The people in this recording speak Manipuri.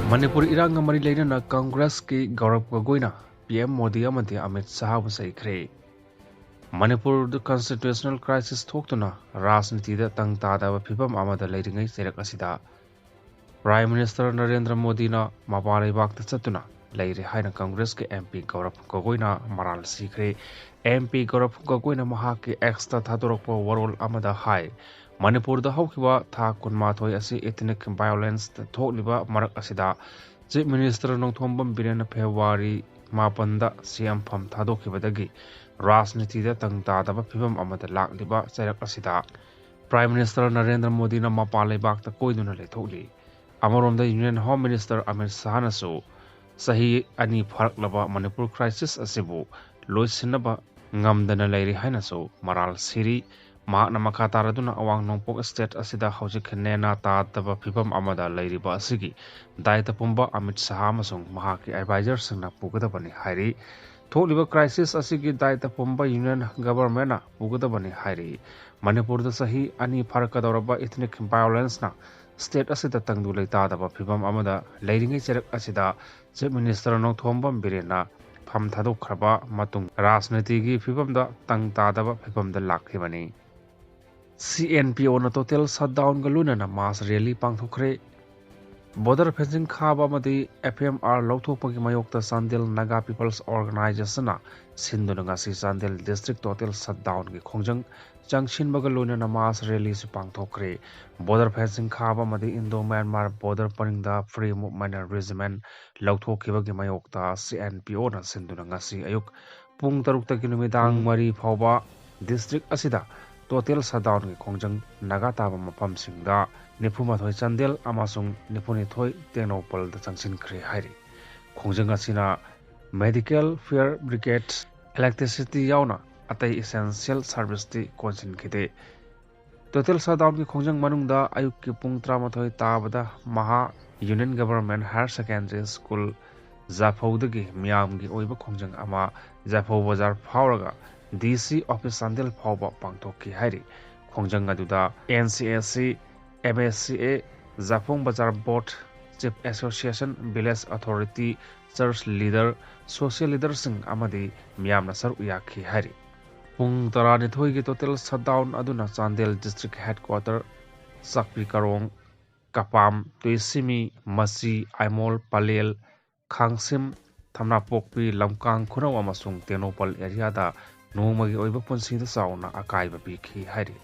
Manipur irang mari leina Congress ki Gourav GoGoi na PM Modi amati AMIT SHAH bu cheikhre. Manipur the constitutional crisis thoktuna rajniti da tangta da phibam amada leiringai serak asida Prime Minister Narendra Modi na mapalai bakta chatuna leire haina Congress ke MP Gourav GoGoi na maral sikhre. MP Gourav GoGoi na mahaki extra thadorokpa warol amada hai Manipur da haukiba tha kunmathoi asi ethnic violence thokliba marak asida Chief Minister Nongthombam Biren February mapanda CM pham thadokibadagi rajniti da tangta da phibam amada lakliba chairak asida Prime Minister Narendra Modi na mapalai bakta koiduna lethokli Amarom Union Home Minister AMIT SHAH nasu sahi ani pharaklaba Manipur crisis asibu loisinaba ngamdana leiri hainasu maral siri ma na makha taraduna awang nongpok state asida hojik nena ta taba phibam amada leiriba asigi daita pumba AMIT SHAH amasung mahaki advisor singna pugadabani hairi tholiba crisis asigi daita pumba union government na pugadabani hairi Manipur da sahi ani pharakadoraba ethnic violence na state asida tangdu leita daba phibam amada leiringai cherak asida Chief Minister Nongthombam Birena pham thadokhraba matung rajniti gi phibam da tangta daba phibam da lakhibani CNPO na total shutdown galuna na mass rally pangthokre border fencing khaba madi FMR lauthokpagi mayokta Sandel Naga People's Organization na sinduna ngasi Sandel district total shutdown gi khongjang changsinkhi galuna na mass rally su pangthokre border fencing khaba madi Indo Myanmar border paringda free movement regiment lauthokibagi mayokta CNPO na sinduna ngasi ayuk pung 6 ta numidang mari phawba district asida total shutdown gi khongjang naga taba mapam singda nipumathoi chandel amasung nipunithoi tenopal da changsinkhi hairi khongjang asina medical fire brigade electricity yauna atai essential service ti konsinkhide total shutdown gi khongjang manungda ayuk ki pung 13 tabada maha union government higher secondary school Zaphowdagi miyam gi oiba khongjang ama Zaphow bazar phawraga DC office Sandel phawba pangthokki hairi khongjang aduda NCSC MSCA Zaphong Bazar Board Chief Association Village Authority Church Leader Social Leader sing amadi miyamna saru yakhi hairi pung 12 gi total shutdown aduna Chandel district headquarter Sakpi Karong Kapam Tuisimi Masi Aimol Palel Khangsim Thamna Pokpi Lamkang Khunau amasung Tenopal area da nongmagi oiba punsida sauna akaiba bikhi hairi